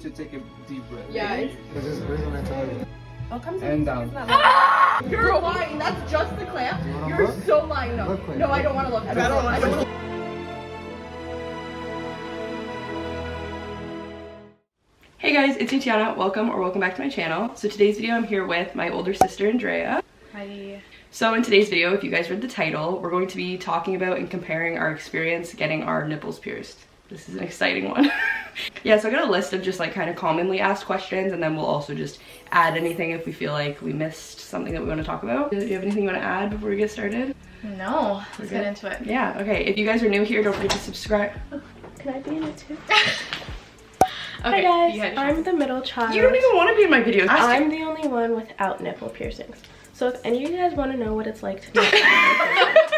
to take a deep breath. Yeah. Because it's breathe on my tongue. Oh, come And down. You're lying. That's just the clamp. You're look? so lying. No, Look, wait, no, I look. don't want to look. I don't want to look. Hey guys, it's Tiana. Welcome back to my channel. So today's video I'm here with my older sister Andrea. Hi. So in today's video, if you guys read the title, we're going to be talking about and comparing our experience getting our nipples pierced. This is an exciting one. Yeah, so I got a list of just like kind of commonly asked questions, and then we'll also just add anything if we feel like we missed something that we want to talk about. Do you have anything you want to add before we get started? No, let's get into it. Yeah, okay. If you guys are new here, don't forget to subscribe. Can I be in it too? Okay, Hi guys, I'm the middle child. You don't even want to be in my videos. I'm the only one without nipple piercings. So if any of you guys want to know what it's like to not have nipple piercings,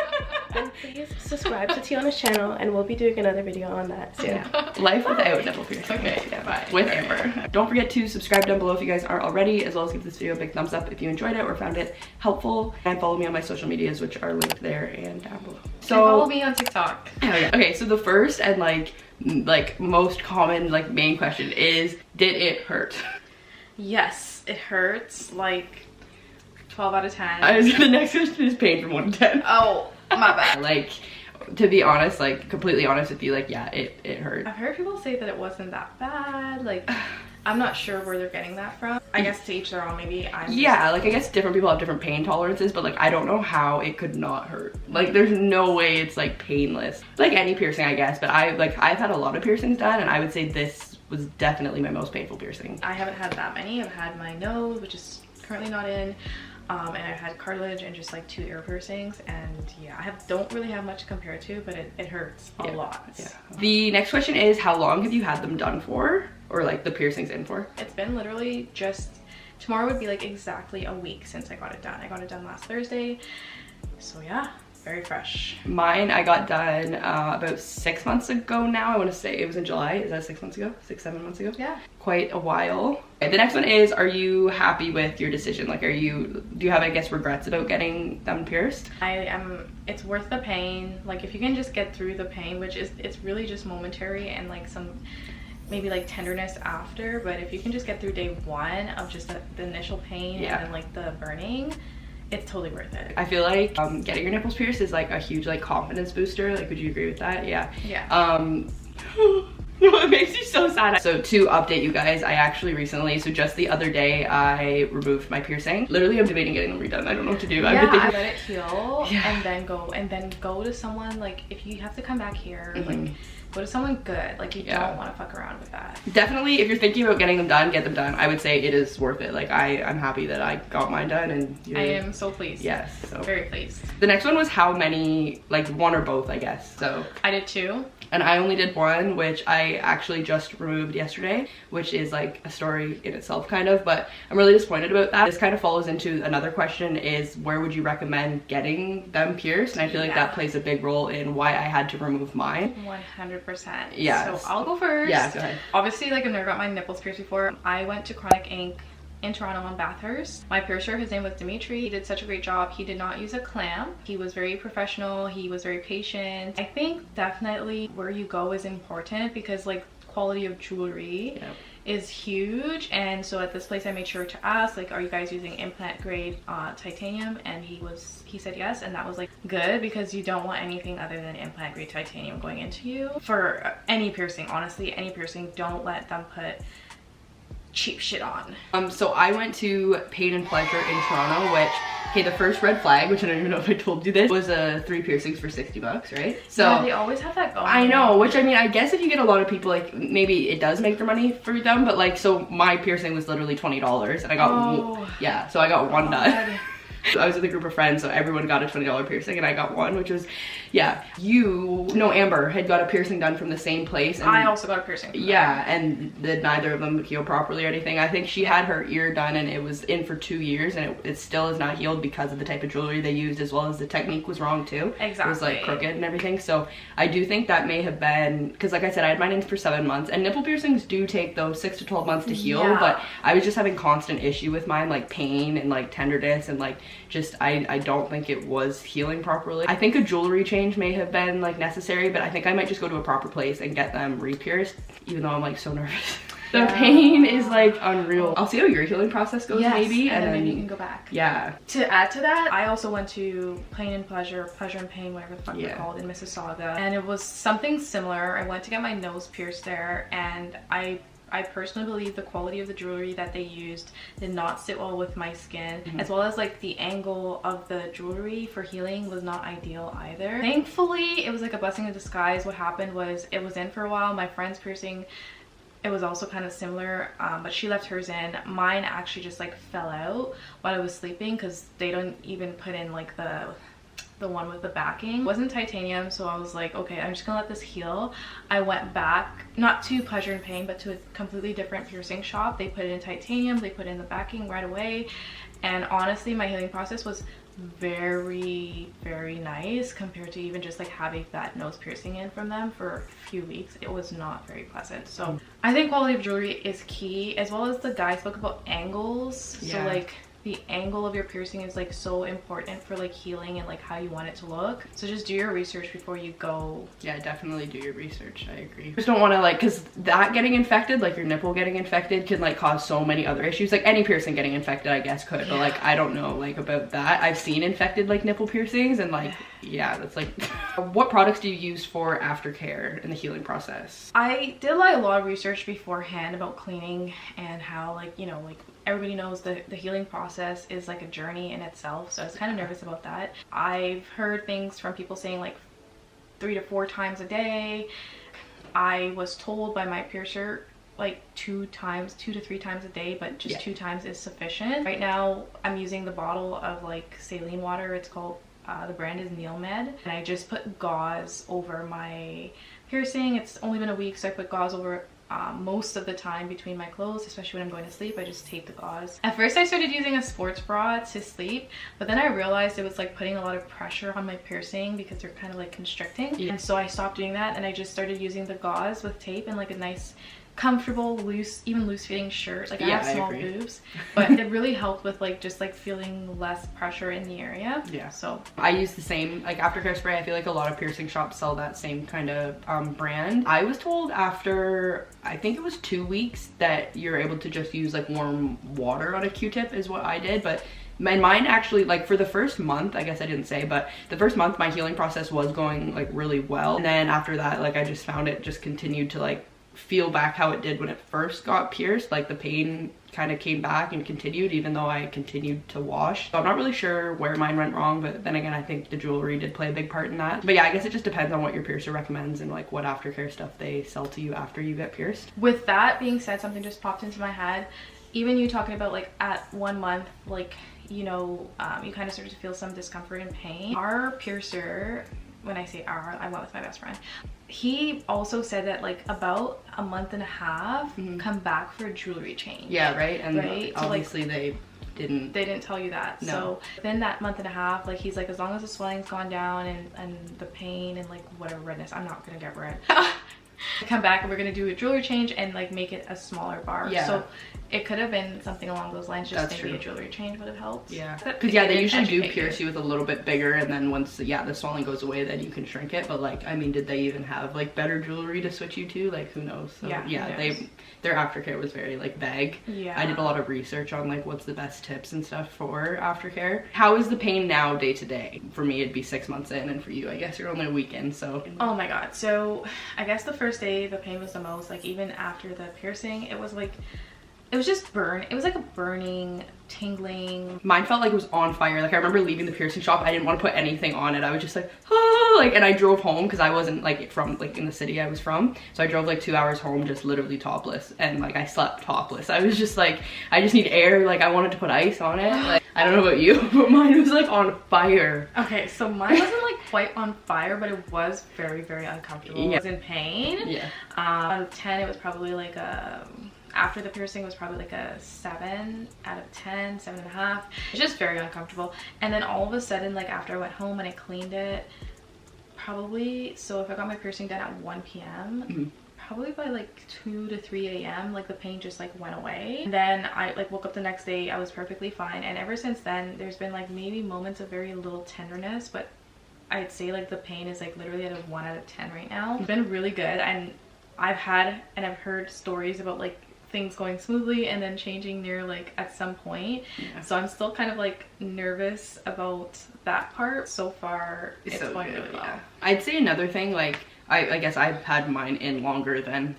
then please subscribe to Tiana's channel and we'll be doing another video on that soon. Yeah. Life without nipple piercing. Okay, yeah, bye. With Amber. Don't forget to subscribe down below if you guys aren't already, as well as give this video a big thumbs up if you enjoyed it or found it helpful. And follow me on my social medias, which are linked there and down below. So follow me on TikTok. Oh yeah. Okay, so the first and like most common main question is, did it hurt? Yes, it hurts. Like 12 out of 10. The next question is pain from 1 to 10. Oh, my bad. Like, to be honest, like completely honest with you, like yeah, it hurt. I've heard people say that it wasn't that bad. Like, I'm not sure where they're getting that from. I guess to each their own. Maybe yeah, like I guess different people have different pain tolerances, but like I don't know how it could not hurt. Like there's no way it's like painless. Like any piercing, I guess, but I've had a lot of piercings done, and I would say this was definitely my most painful piercing. I haven't had that many. I've had my nose, which is currently not in. And I've had cartilage and just like 2 ear piercings, and yeah, I don't really have much to compare it to, but it hurts a lot. Yeah. The next question is, how long have you had them done for, or like the piercings in for? It's been literally just, tomorrow would be like exactly a week since I got it done. I got it done last Thursday, so yeah, very fresh. Mine I got done about 6 months ago now. I want to say it was in July. Is that 6 months ago? 7 months ago? Yeah. Quite a while. Okay, the next one is, are you happy with your decision? Like, do you have, I guess, regrets about getting them pierced? It's worth the pain. Like, if you can just get through the pain, which is, it's really just momentary, and like some maybe like tenderness after, but if you can just get through day 1 of just the initial pain, yeah, and then like the burning, it's totally worth it. I feel like getting your nipples pierced is like a huge like confidence booster. Like, would you agree with that? Yeah. Yeah. It makes you so sad. So to update you guys, I actually recently, so just the other day, I removed my piercing. Literally, I'm debating getting them redone. I don't know what to do. Yeah, I let it heal, yeah, and then go to someone, like if you have to come back here, like go to someone good. Like you don't want to fuck around with that. Definitely, if you're thinking about getting them done, get them done. I would say it is worth it. Like I'm happy that I got mine done, and I am so pleased. Yes, so very pleased. The next one was how many, like 1 or both, I guess. So I did 2. And I only did 1, which I actually just removed yesterday, which is like a story in itself kind of, but I'm really disappointed about that. This kind of follows into another question, is where would you recommend getting them pierced? And I feel like that plays a big role in why I had to remove mine. 100%. Yeah. So I'll go first. Yeah, go ahead. Obviously, like I've never got my nipples pierced before. I went to Chronic Ink in Toronto on Bathurst. My piercer, his name was Dimitri. He did such a great job. He did not use a clamp. He was very professional. He was very patient. I think definitely where you go is important, because like quality of jewelry is huge. And so at this place I made sure to ask, like, are you guys using implant grade titanium? And he said yes, and that was like good, because you don't want anything other than implant grade titanium going into you for any piercing. Honestly, any piercing, don't let them put cheap shit on. So I went to Pain and Pleasure in Toronto, which, okay, the first red flag, which I don't even know if I told you this, was 3 piercings for 60 bucks, right? So yeah, they always have that going. I know, which I mean, I guess if you get a lot of people, like maybe it does make their money for them, but like, so my piercing was literally $20, and I got yeah, so I got 1 done. So I was with a group of friends, so everyone got a $20 piercing, and I got 1, which was, yeah. Amber had got a piercing done from the same place. And I also got a piercing. Yeah, and neither of them healed properly or anything. I think she had her ear done, and it was in for 2 years, and it still is not healed because of the type of jewelry they used, as well as the technique was wrong too. Exactly. It was like crooked and everything. So I do think that may have been, because like I said, I had mine in for 7 months, and nipple piercings do take those 6 to 12 months to heal, but I was just having constant issue with mine, like pain and like tenderness, and like just I don't think it was healing properly. I think a jewelry change may have been like necessary, but I think I might just go to a proper place and get them re-pierced, even though I'm like so nervous. The pain is like unreal. I'll see how your healing process goes, maybe, and then maybe you can go back. Yeah. To add to that, I also went to Pain and Pleasure, Pleasure and Pain, whatever the fuck they're called, in Mississauga, and it was something similar. I went to get my nose pierced there, and I personally believe the quality of the jewelry that they used did not sit well with my skin, as well as like the angle of the jewelry for healing was not ideal either. Thankfully, it was like a blessing in disguise. What happened was it was in for a while. My friend's piercing, it was also kind of similar, but she left hers in. Mine actually just like fell out while I was sleeping because they don't even put in like the one with the backing. It wasn't titanium, so I was like, okay, I'm just gonna let this heal. I went back, not to Pleasure and Pain, but to a completely different piercing shop. They put it in titanium, they put in the backing right away, and honestly my healing process was very, very nice compared to even just like having that nose piercing in from them for a few weeks. It was not very pleasant. So I think quality of jewelry is key, as well as the guy spoke about angles. So like the angle of your piercing is like so important for like healing and like how you want it to look. So just do your research before you go. Yeah, definitely do your research. I agree. Just don't want to like, because that getting infected, like your nipple getting infected, can like cause so many other issues. Like any piercing getting infected, I guess could, but like I don't know like about that. I've seen infected like nipple piercings, and like that's like what products do you use for aftercare in the healing process? I did like a lot of research beforehand about cleaning and how like, you know, like everybody knows the healing process is like a journey in itself, so I was kind of nervous about that. I've heard things from people saying like 3 to 4 times a day. I was told by my piercer like 2 to 3 times a day, but just 2 times is sufficient. Right now I'm using the bottle of like saline water. It's called the brand is Nipple, and I just put gauze over my piercing. It's only been a week, so I put gauze over most of the time between my clothes, especially when I'm going to sleep. I just tape the gauze. At first I started using a sports bra to sleep, but then I realized it was like putting a lot of pressure on my piercing because they're kind of like constricting, and so I stopped doing that, and I just started using the gauze with tape and like a nice comfortable loose, even loose fitting shirt. Like I have small boobs, but it really helped with like just like feeling less pressure in the area. So I use the same like aftercare spray. I feel like a lot of piercing shops sell that same kind of brand. I was told after I think it was 2 weeks that you're able to just use like warm water on a Q-tip is what I did, but mine actually, like for the first month, I guess I didn't say, but the first month my healing process was going like really well, and then after that like I just found it just continued to like feel back how it did when it first got pierced. Like the pain kind of came back and continued even though I continued to wash. So I'm not really sure where mine went wrong, but then again I think the jewelry did play a big part in that. But yeah, I guess it just depends on what your piercer recommends and like what aftercare stuff they sell to you after you get pierced. With that being said, something just popped into my head. Even you talking about like at 1 month, like, you know, you kind of started to feel some discomfort and pain. Our piercer, when I say our, I went with my best friend, he also said that like about a month and a half come back for a jewelry change. Yeah, right. And obviously so, like, they didn't tell you that. No. So within that month and a half, like he's like, as long as the swelling's gone down and the pain and like whatever redness, I'm not gonna get red. Come back and we're gonna do a jewelry change and like make it a smaller bar. So it could have been something along those lines. Just maybe a jewelry change would have helped. Yeah, because they usually do pierce you with a little bit bigger, and then once the swelling goes away, then you can shrink it. But like, I mean, did they even have like better jewelry to switch you to? Like, who knows? So, their aftercare was very like vague. I did a lot of research on like what's the best tips and stuff for aftercare. How is the pain now day to day? For me it'd be 6 months in, and for you I guess you're only a week in. So oh my god, so I guess the first day the pain was the most. Like even after the piercing, it was just it was like a burning, tingling. Mine felt like it was on fire. Like I remember leaving the piercing shop, I didn't want to put anything on it. I was just like, oh, like, and I drove home because I wasn't like from like in the city I was from, so I drove like 2 hours home just literally topless, and like I slept topless. I was just like, I just need air. Like I wanted to put ice on it. Like, I don't know about you, but mine was like on fire. Okay, so mine wasn't like quite on fire, but it was very, very uncomfortable. I was in pain. Out of 10 it was probably like a, after the piercing was probably like a 7 out of 10, 7.5. It's just very uncomfortable. And then all of a sudden, like after I went home and I cleaned it, probably, so if I got my piercing done at 1 p.m. probably by like 2 to 3 a.m. like the pain just like went away. And then I like woke up the next day, I was perfectly fine, and ever since then there's been like maybe moments of very little tenderness, but I'd say like the pain is like literally at a 1 out of 10 right now. It's been really good, and I've heard stories about like things going smoothly and then changing near like at some point. So I'm still kind of like nervous about that part. So far it's so going really well. I'd say another thing, like I guess I've had mine in longer than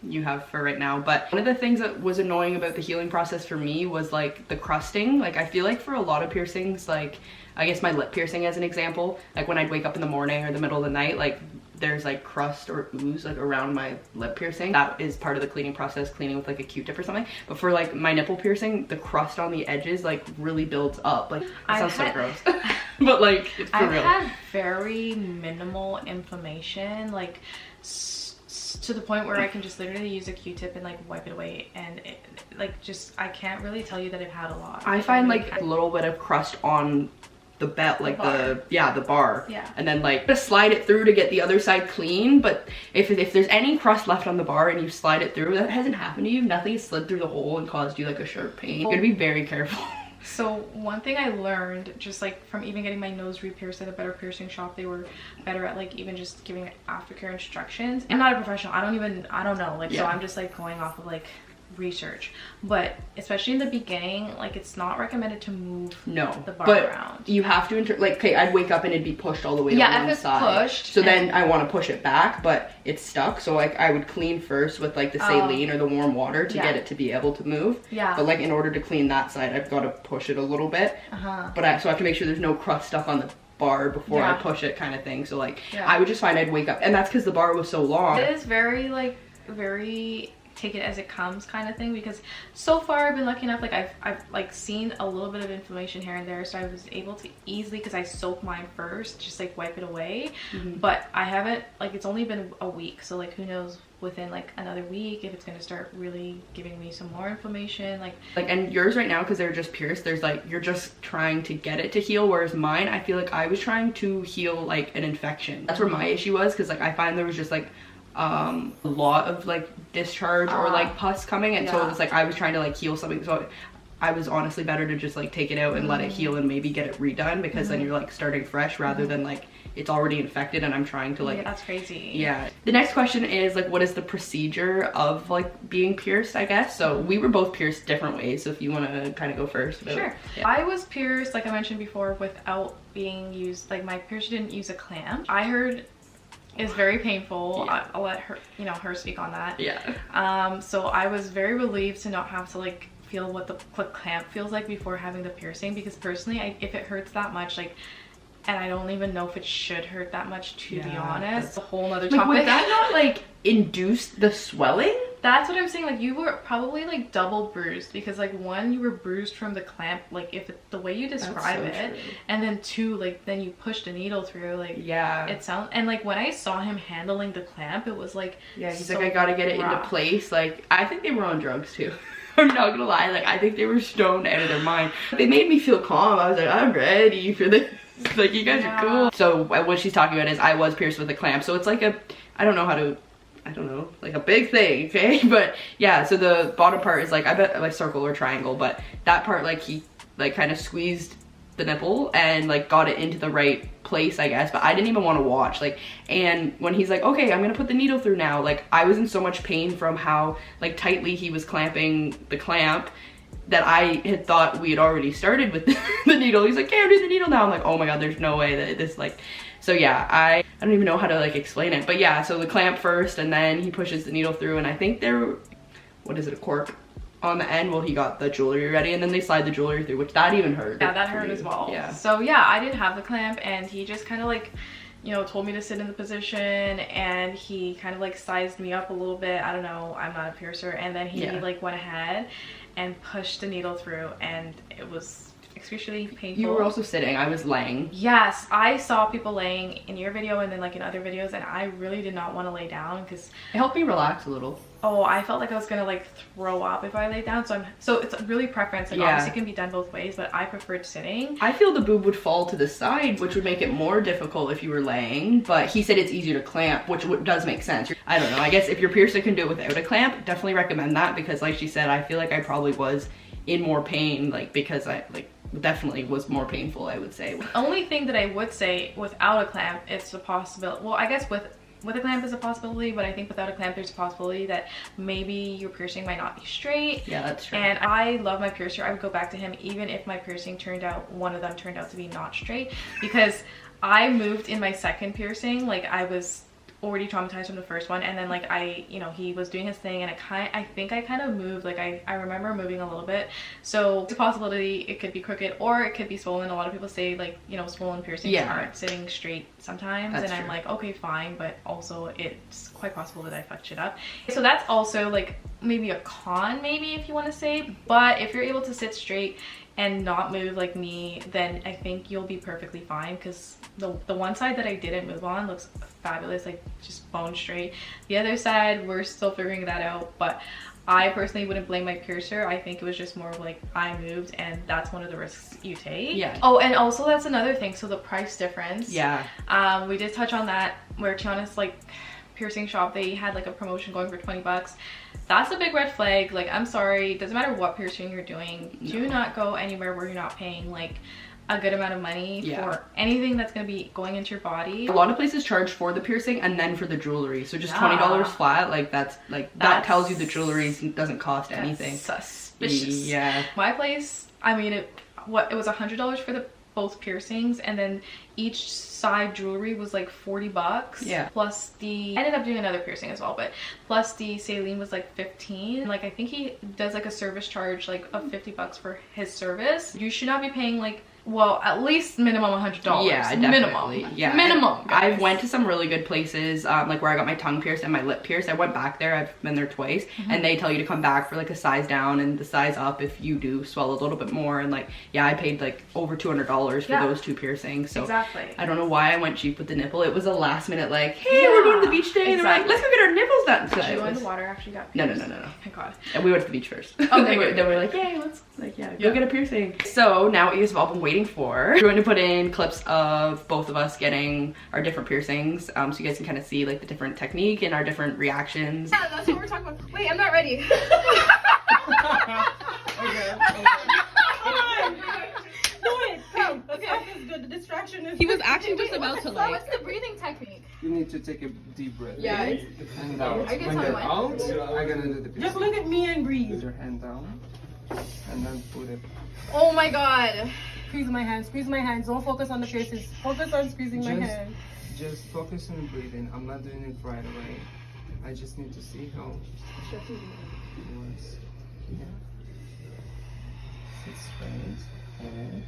you have for right now, but one of the things that was annoying about the healing process for me was like the crusting. Like I feel like for a lot of piercings, like I guess my lip piercing as an example, like when I'd wake up in the morning or the middle of the night, like there's like crust or ooze like around my lip piercing. That is part of the cleaning process, cleaning with like a Q-tip or something. But for like my nipple piercing, the crust on the edges like really builds up. Like it sounds so gross. But like it's for real. I've had very minimal inflammation, like to the point where I can just literally use a Q-tip and like wipe it away, and it, like just I can't really tell you that I've had a lot. I find like a little bit of crust on the belt, like the bar, and then like just slide it through to get the other side clean. But if there's any crust left on the bar and you slide it through, that hasn't happened to you. Nothing slid through the hole and caused you like a sharp pain. You're gonna be very careful. So one thing I learned, just like from even getting my nose re-pierced at a better piercing shop, they were better at like even just giving aftercare instructions. I'm not a professional, I don't know, like so I'm just like going off of like research, but especially in the beginning, like it's not recommended to move the bar around. You have to like, okay, I'd wake up and it'd be pushed all the way on one side. Pushed, so then I want to push it back, but it's stuck. So like I would clean first with like the saline or the warm water to get it to be able to move. But like in order to clean that side, I've got to push it a little bit. But so I have to make sure there's no crust stuck on the bar before I push it, kind of thing. So like I would just find I'd wake up, and that's because the bar was so long. It is very like take it as it comes kind of thing, because so far I've been lucky enough, like I've like seen a little bit of inflammation here and there, so I was able to easily, because I soak mine first, just like wipe it away. But I haven't, like it's only been a week, so like who knows within like another week if it's going to start really giving me some more inflammation, like and yours right now, because they're just pierced, there's like you're just trying to get it to heal, whereas mine, I feel like I was trying to heal like an infection. That's where my issue was, because like I find there was just like a lot of like discharge or like pus coming, and so it was like I was trying to like heal something, so I was honestly better to just like take it out and let it heal and maybe get it redone, because then you're like starting fresh rather than like it's already infected and I'm trying to like that's crazy. The next question is like, what is the procedure of like being pierced, I guess? So we were both pierced different ways, so if you want to kind of go first. Sure. I was pierced, like I mentioned before, without being used, like my piercer didn't use a clamp. I heard it's very painful. I'll let her, her speak on that. So I was very relieved to not have to like feel what the clamp feels like before having the piercing, because personally, if it hurts that much, like, and I don't even know if it should hurt that much, to be honest. It's a whole nother topic. Would that not like induce the swelling? That's what I'm saying. Like you were probably like double bruised, because like one, you were bruised from the clamp, like the way you describe it, and then two, like then you pushed a needle through, like it sounds, and like when I saw him handling the clamp, it was like he's like, I gotta get it into place. Like I think they were on drugs too. I'm not gonna lie, like I think they were stoned out of their mind. They made me feel calm. I was like, I'm ready for this. Like you guys are cool. So what she's talking about is I was pierced with a clamp, so it's like I don't know, like a big thing, okay? But yeah, so the bottom part is like, I bet like circle or triangle, but that part, like he like kind of squeezed the nipple and like got it into the right place, I guess, but I didn't even want to watch, like, and when he's like, okay, I'm gonna put the needle through now, like I was in so much pain from how like tightly he was clamping the clamp that I had thought we had already started with the needle. He's like, okay, I'm doing the needle now. I'm like, oh my god, there's no way that this like, so yeah, I don't even know how to like explain it, but yeah, so the clamp first and then he pushes the needle through, and I think there, what is it, a cork on the end while he got the jewelry ready, and then they slide the jewelry through, which that even hurt. Yeah, that hurt as well. So yeah, I didn't have the clamp, and he just kind of like, told me to sit in the position, and he kind of like sized me up a little bit. I don't know, I'm not a piercer. And then he like went ahead and pushed the needle through, and it was excruciatingly painful. You were also sitting, I was laying. Yes, I saw people laying in your video and then like in other videos, and I really did not want to lay down because it helped me relax a little. Oh, I felt like I was gonna like throw up if I laid down, so it's really preference, like obviously it can be done both ways, but I preferred sitting. I feel the boob would fall to the side, which would make it more difficult if you were laying, but he said it's easier to clamp, which does make sense. I don't know, I guess if your piercer can do it without a clamp, definitely recommend that, because like she said, I feel like I probably was in more pain, like because I like definitely was more painful, I would say. The only thing that I would say without a clamp, it's a possibility, well I guess with with a clamp is a possibility, but I think without a clamp there's a possibility that maybe your piercing might not be straight. Yeah, that's true. And I love my piercer. I would go back to him even if my piercing one of them turned out to be not straight, because I moved in my second piercing. Like, I was already traumatized from the first one, and then like he was doing his thing, and I think I kind of moved, like I remember moving a little bit, so it's a possibility it could be crooked or it could be swollen. A lot of people say, like, swollen piercings aren't sitting straight sometimes. That's true. I'm like, okay, fine, but also it's quite possible that I fucked shit up. So that's also like maybe a con, maybe, if you want to say. But if you're able to sit straight and not move like me, then I think you'll be perfectly fine, because the one side that I didn't move on looks fabulous, like just bone straight. The other side, we're still figuring that out, but I personally wouldn't blame my piercer. I think it was just more of like I moved, and that's one of the risks you take. Yeah. Oh, and also that's another thing, so the price difference. Yeah. We did touch on that, where Tiana's like piercing shop, they had like a promotion going for 20 bucks. That's a big red flag. Like, I'm sorry, doesn't matter what piercing you're doing, do not go anywhere where you're not paying like a good amount of money for anything that's going to be going into your body. A lot of places charge for the piercing and then for the jewelry, so just $20 flat, like that's that tells you the jewelry doesn't cost anything. Suspicious. Yeah. My place, I mean, it was $100 for both piercings, and then each side jewelry was like 40 bucks. Yeah. Plus I ended up doing another piercing as well, but plus the saline was like 15. Like, I think he does like a service charge like of 50 bucks for his service. You should not be paying like, well, at least minimum $100. Yeah, definitely. Minimum. Yeah. Minimum. I went to some really good places, like where I got my tongue pierced and my lip pierced. I went back there. I've been there twice, and they tell you to come back for like a size down and the size up if you do swell a little bit more. And like, yeah, I paid like over $200 for those two piercings. So exactly. I don't know why I went cheap with the nipple. It was a last minute like, hey, we're going to the beach day, and they're like, let's go get our nipples done. So did you go in the water after you got pierced? No. Thank God. And we went to the beach first. Oh, they were like, yay, let's go get a piercing. So now what you guys have all been waiting for, we're going to put in clips of both of us getting our different piercings, so you guys can kind of see like the different technique and our different reactions. Yeah, that's what we're talking about. Wait, I'm not ready. Okay. Okay. Good. The distraction is. He was actually just about to like. What's the breathing technique? You need to take a deep breath. Yeah. And out. I guess When I'm you're like- out, I'm gonna do the piercing. Just look at me and Put breathe. your hand down, and then put it. Oh my God. Squeeze my hands. Squeeze my hands. Don't focus on the piercings. Focus on squeezing my hands. Just focus on the breathing. I'm not doing it right away. I just need to see how it works. Yeah. Sit straight. Hold.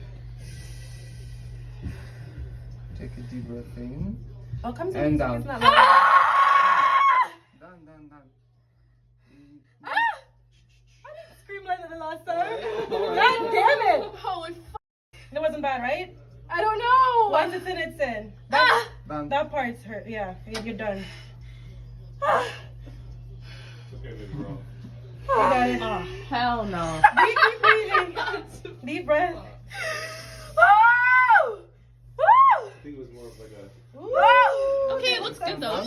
Take a deep breath in. Oh, come to And me. down. It's not loud. Done. I didn't scream like the last time. God damn it. Holy f. It wasn't bad, right? I don't know. Once it's in, it's in. Done. That part's hurt. Yeah, you're done. You got it. Oh, hell no. Keep breathing. Deep breath. I think it was more of like a. Okay, it looks good though.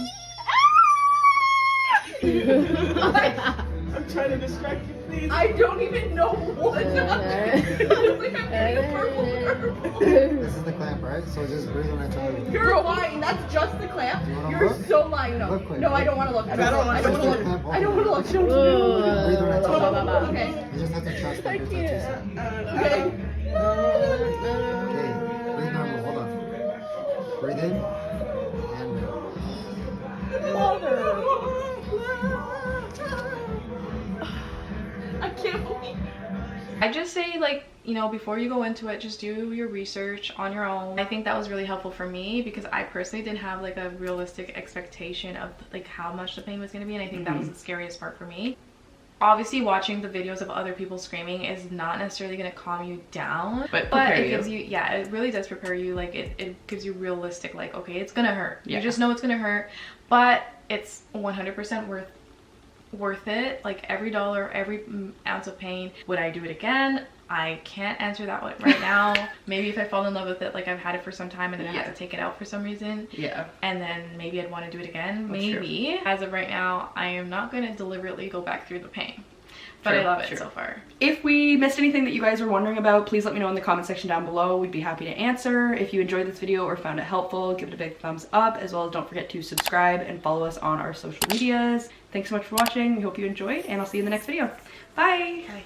I'm trying to distract you, please. I don't even know what. This is the clamp, right? So just breathe when I tell you. You're lying. That's just the clamp. You wanna You're look? so lying. No, Look quick. no, I don't want to look. I don't want to look. Clamp I don't want to look. Breathe when I tell you. Okay. You just have to trust that you're touching something. Okay. Okay, breathe normal. Hold on. Breathe in and I can't believe. I just say, like, before you go into it, just do your research on your own. I think that was really helpful for me, because I personally didn't have like a realistic expectation of like how much the pain was going to be, and I think that was the scariest part for me. Obviously, watching the videos of other people screaming is not necessarily going to calm you down, but it gives you, it really does prepare you. Like, it gives you realistic, like, okay, it's gonna hurt. You just know it's gonna hurt, but it's 100% worth it. Like, every dollar, every ounce of pain. Would I do it again? I can't answer that one right now. Maybe if I fall in love with it, like I've had it for some time and then I had to take it out for some reason. Yeah. And then maybe I'd want to do it again. Maybe. As of right now, I am not going to deliberately go back through the pain. but True, I love it true. so far. If we missed anything that you guys were wondering about, please let me know in the comment section down below. We'd be happy to answer. If you enjoyed this video or found it helpful, give it a big thumbs up, as well as don't forget to subscribe and follow us on our social medias. Thanks so much for watching. We hope you enjoyed, and I'll see you in the next video. Bye! Bye.